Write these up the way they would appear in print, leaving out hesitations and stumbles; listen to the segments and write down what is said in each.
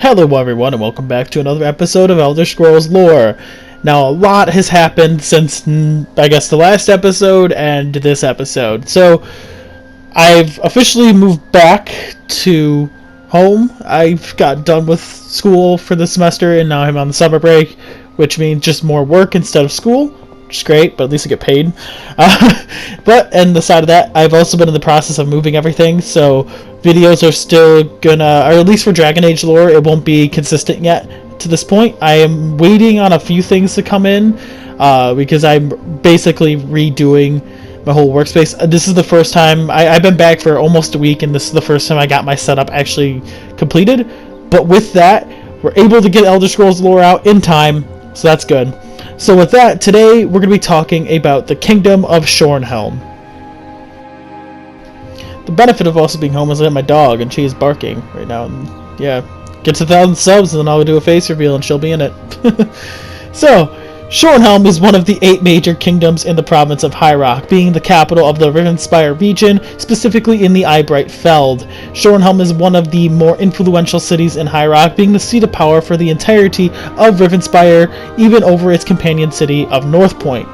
Hello everyone and welcome back to another episode of Elder Scrolls Lore. Now a lot has happened since, I guess, the last episode and this episode. So, I've officially moved back to home. I've got done with school for the semester and now I'm on the summer break, which means just more work instead of school, which is great, but at least I get paid. And the side of that, I've also been in the process of moving everything, so videos are still gonna, or at least for Dragon Age lore, it won't be consistent yet to this point. I am waiting on a few things to come in, because I'm basically redoing my whole workspace. This is the first time, I've been back for almost a week, and this is the first time I got my setup actually completed. But with that, we're able to get Elder Scrolls lore out in time, so that's good. So with that, today we're going to be talking about the Kingdom of Shornhelm. The benefit of also being home is I have my dog, and she is barking right now. And yeah, gets 1,000 subs, and then I'll do a face reveal, and she'll be in it. So, Shornhelm is one of the 8 major kingdoms in the province of High Rock, being the capital of the Rivenspire region, specifically in the Eyebright Feld. Shornhelm is one of the more influential cities in High Rock, being the seat of power for the entirety of Rivenspire, even over its companion city of Northpoint.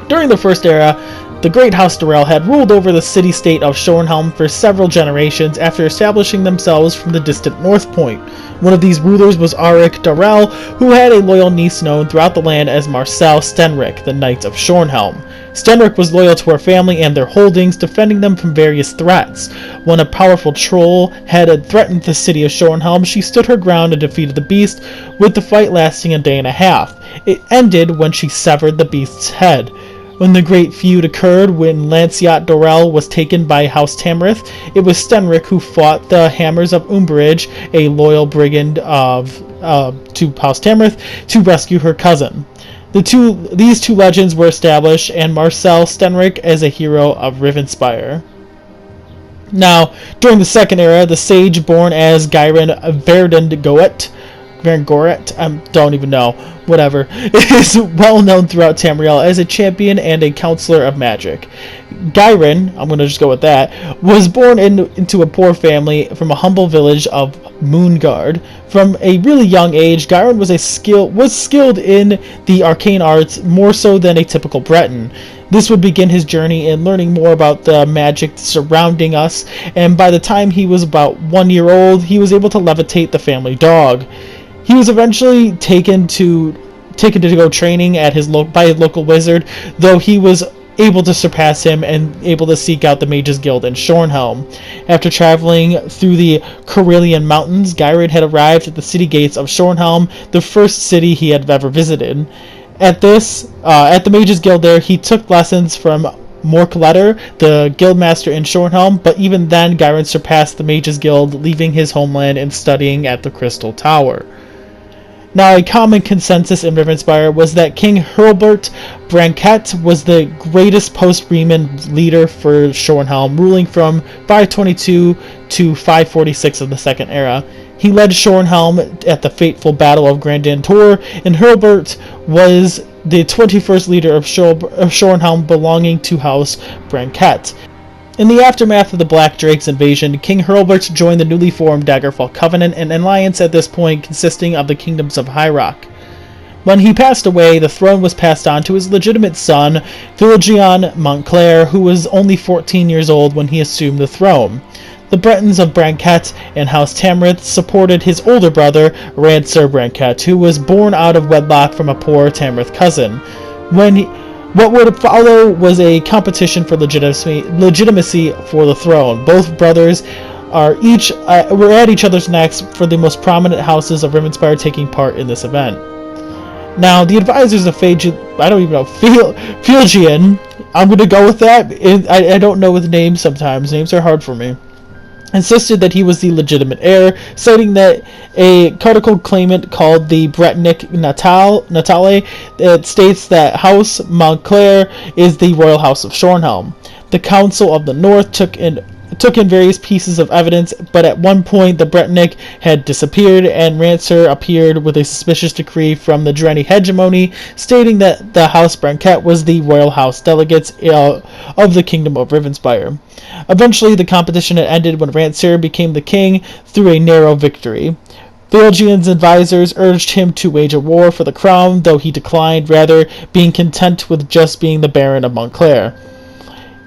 During the First Era, the Great House Darrell had ruled over the city-state of Shornhelm for several generations after establishing themselves from the distant Northpoint. One of these rulers was Auric Darrell, who had a loyal niece known throughout the land as Marcel Stenric, the Knight of Shornhelm. Stenric was loyal to her family and their holdings, defending them from various threats. When a powerful troll had threatened the city of Shornhelm, she stood her ground and defeated the beast, with the fight lasting a day and a half. It ended when she severed the beast's head. When the great feud occurred when Lancelot Dorell was taken by House Tamrith, it was Stenric who fought the Hammers of Umberage, a loyal brigand to House Tamrith, to rescue her cousin. These two legends were established, and Marcel Stenric as a hero of Rivenspire. Now, during the Second Era, the sage born as Gyron Verdangoret, I don't even know, whatever, is well known throughout Tamriel as a champion and a counselor of magic. Gyron, I'm going to just go with that, was born into a poor family from a humble village of Moongard. From a really young age, Gyron was skilled in the arcane arts more so than a typical Breton. This would begin his journey in learning more about the magic surrounding us, and by the time he was about 1 year old, he was able to levitate the family dog. He was eventually taken to go training at by his local wizard, though he was able to surpass him and able to seek out the Mages Guild in Shornhelm. After traveling through the Carillion Mountains, Gyron had arrived at the city gates of Shornhelm, the first city he had ever visited. At the Mages Guild there, he took lessons from Morkletter, the guildmaster in Shornhelm, but even then Gyron surpassed the Mages Guild, leaving his homeland and studying at the Crystal Tower. Now, a common consensus in Rivenspire was that King Hurlbert Branket was the greatest post-Riemann leader for Shornhelm, ruling from 522 to 546 of the Second Era. He led Shornhelm at the fateful Battle of Grandantor, and Hurlbert was the 21st leader of Shornhelm, belonging to House Branket. In the aftermath of the Black Drake's invasion, King Hurlbert joined the newly formed Daggerfall Covenant, an alliance at this point consisting of the kingdoms of High Rock. When he passed away, the throne was passed on to his legitimate son, Philogéon Montclair, who was only 14 years old when he assumed the throne. The Bretons of Branket and House Tamrith supported his older brother, Rancer Branket, who was born out of wedlock from a poor Tamrith cousin. What would follow was a competition for legitimacy for the throne. Both brothers were at each other's necks for the most prominent houses of Rivenspire taking part in this event. Now, the advisors of Philogéon, I'm going to go with that. I don't know with names sometimes. Names are hard for me. Insisted that he was the legitimate heir, citing that a codical claimant called the Bretonic Natale that states that House Montclair is the royal house of Shornhelm. The Council of the North took in various pieces of evidence, but at one point the Bretonic had disappeared, and Rancer appeared with a suspicious decree from the Drenny hegemony, stating that the House Branket was the royal house delegates of the Kingdom of Rivenspire. Eventually, the competition had ended when Rancer became the king through a narrow victory. Belgian's advisors urged him to wage a war for the crown, though he declined, rather being content with just being the Baron of Montclair.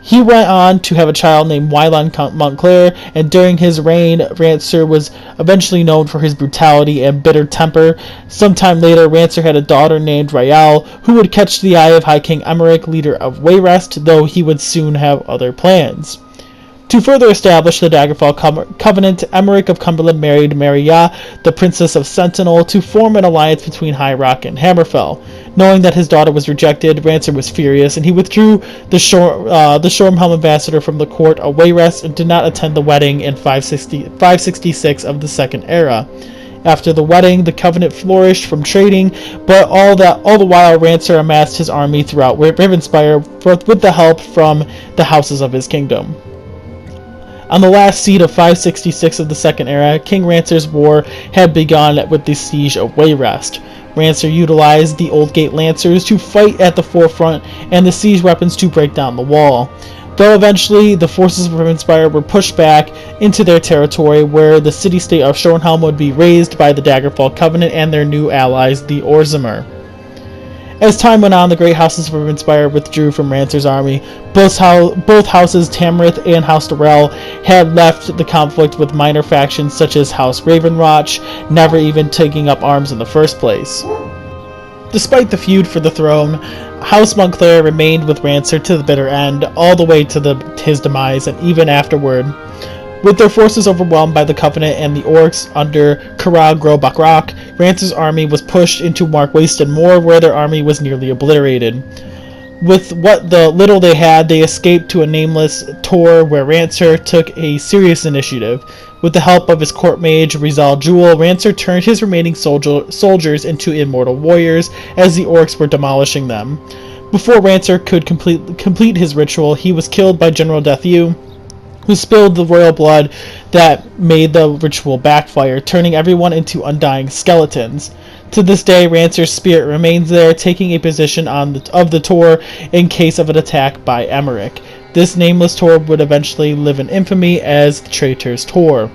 He went on to have a child named Wieland Montclair, and during his reign, Rancer was eventually known for his brutality and bitter temper. Sometime later, Rancer had a daughter named Rael, who would catch the eye of High King Emeric, leader of Wayrest, though he would soon have other plans. To further establish the Daggerfall Covenant, Emeric of Cumberland married Maria, the Princess of Sentinel, to form an alliance between High Rock and Hammerfell. Knowing that his daughter was rejected, Rancer was furious, and he withdrew the Shornhelm ambassador from the court of Wayrest and did not attend the wedding in 566 of the Second Era. After the wedding, the Covenant flourished from trading, but all the while Rancer amassed his army throughout Ravenspire with the help from the houses of his kingdom. On the last seed of 566 of the Second Era, King Rancer's war had begun with the siege of Wayrest. Rancer utilized the Old Gate Lancers to fight at the forefront and the siege weapons to break down the wall. Though eventually the forces of Ravenspire were pushed back into their territory, where the city-state of Shornhelm would be razed by the Daggerfall Covenant and their new allies, the Orzamer. As time went on, the great houses of Ravenspire withdrew from Rancer's army. Both houses, Tamrith and House Durrell, had left the conflict with minor factions such as House Ravenwatch, never even taking up arms in the first place. Despite the feud for the throne, House Montclair remained with Rancer to the bitter end, all the way to his demise and even afterward. With their forces overwhelmed by the Covenant and the Orcs under Carag Grobakrak, Rancer's army was pushed into Mark Wasted Moor, where their army was nearly obliterated. With what the little they had, they escaped to a nameless Tor, where Rancer took a serious initiative. With the help of his court mage, Rizal Jewel, Rancer turned his remaining soldiers into immortal warriors as the Orcs were demolishing them. Before Rancer could complete his ritual, he was killed by General Deathieu, who spilled the royal blood that made the ritual backfire, turning everyone into undying skeletons. To this day, Rancer's spirit remains there, taking a position of the Tor in case of an attack by Emeric. This nameless Tor would eventually live in infamy as the Traitor's Tor.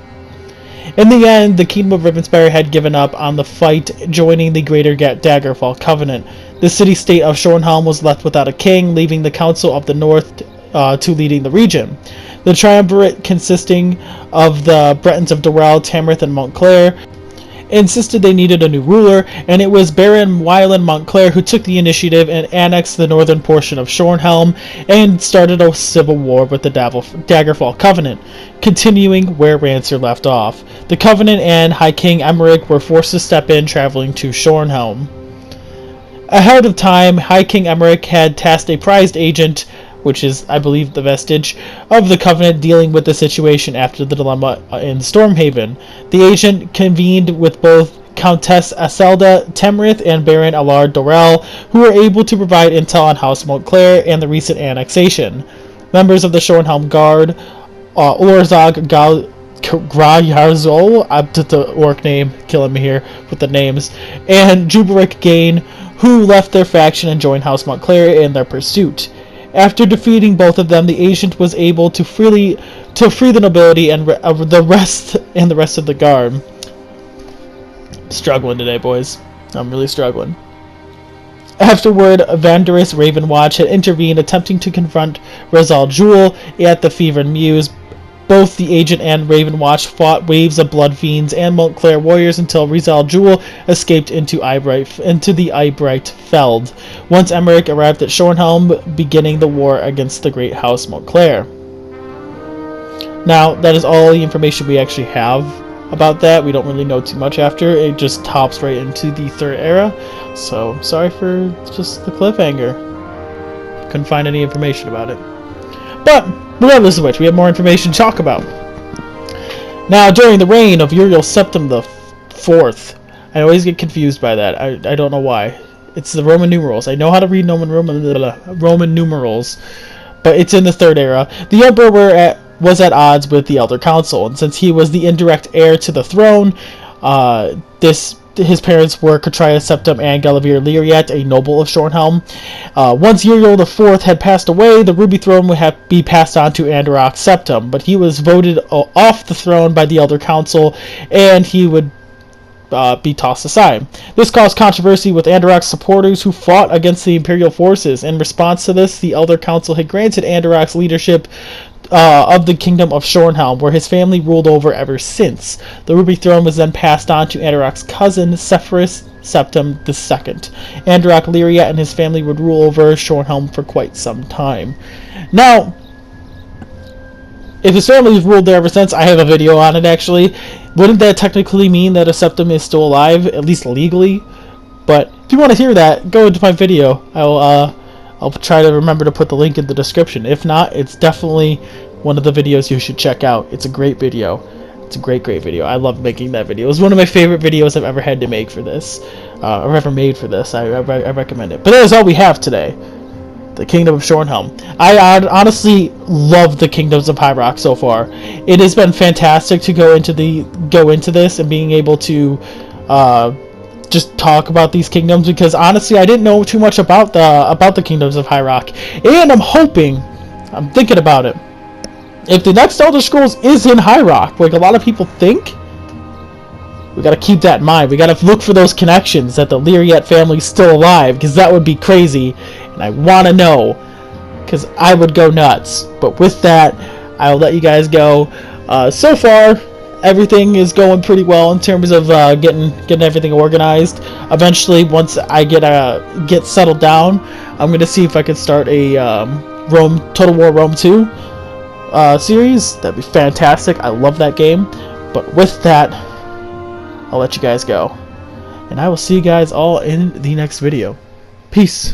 In the end, the Kingdom of Ravenspire had given up on the fight, joining the greater Daggerfall Covenant. The city-state of Shornhelm was left without a king, leaving the Council of the North to leading the region. The triumvirate, consisting of the Bretons of Durrell, Tamrith, and Montclair, insisted they needed a new ruler, and it was Baron Wieland Montclair who took the initiative and annexed the northern portion of Shornhelm and started a civil war with the Daggerfall Covenant, continuing where Rancer left off. The Covenant and High King Emeric were forced to step in, traveling to Shornhelm. Ahead of time, High King Emeric had tasked a prized agent, which is, I believe, the vestige of the Covenant, dealing with the situation after the dilemma in Stormhaven. The agent convened with both Countess Aselda Temrith and Baron Allard Dorel, who were able to provide intel on House Montclair and the recent annexation. Members of the Shornhelm Guard, Olorzog Grayarzol, I'm just the orc name killing me here with the names, and Jubaric Gain, who left their faction and joined House Montclair in their pursuit. After defeating both of them, the agent was able to free the nobility and the rest of the guard. Struggling today, boys. I'm really struggling. Afterward, Vanderus Ravenwatch had intervened, attempting to confront Rizal Jewel at the Fevered Mews. Both the agent and Ravenwatch fought waves of blood fiends and Montclair warriors until Rizal Jewel escaped into the Eyebright Feld, once Emeric arrived at Shornhelm, beginning the war against the great house Montclair. Now, that is all the information we actually have about that. We don't really know too much after. It just hops right into the Third Era, so sorry for just the cliffhanger. Couldn't find any information about it. But regardless of which, we have more information to talk about. Now, during the reign of Uriel Septim the Fourth, I always get confused by that. I don't know why. It's the Roman numerals. I know how to read Roman numerals, but it's in the Third Era. The Emperor was at odds with the Elder Council, and since he was the indirect heir to the throne, his parents were Catrius Septim and Galavir Lyriat, a noble of Shornhelm. Once Uriel IV had passed away, the Ruby Throne would have be passed on to Andorok Septim, but he was voted off the throne by the Elder Council, and he would be tossed aside. This caused controversy with Andarach's supporters who fought against the Imperial forces. In response to this, the Elder Council had granted Andarach's leadership of the Kingdom of Shornhelm, where his family ruled over ever since. The Ruby Throne was then passed on to Andarach's cousin, Sepphoris Septim II. Andarach Lyriat and his family would rule over Shornhelm for quite some time. Now, if his family has ruled there ever since, I have a video on it actually. Wouldn't that technically mean that a Septim is still alive, at least legally? But if you want to hear that, go into my video. I'll try to remember to put the link in the description. If not, it's definitely one of the videos you should check out. It's a great video. It's a great video. I love making that video. It was one of my favorite videos I've ever had to make for this, or ever made for this. I recommend it. But that is all we have today. The Kingdom of Shornhelm. I honestly love the Kingdoms of High Rock so far. It has been fantastic to go into this and being able to just talk about these kingdoms, because honestly I didn't know too much about the Kingdoms of High Rock, and I'm thinking about it. If the next Elder Scrolls is in High Rock, like a lot of people think, we gotta keep that in mind. We gotta look for those connections that the Lyriat family's still alive, because that would be crazy, and I want to know, because I would go nuts. But with that, I'll let you guys go. So far, everything is going pretty well in terms of getting everything organized. Eventually, once I get settled down, I'm gonna see if I can start a Total War Rome 2 series. That'd be fantastic. I love that game. But with that, I'll let you guys go, and I will see you guys all in the next video. Peace.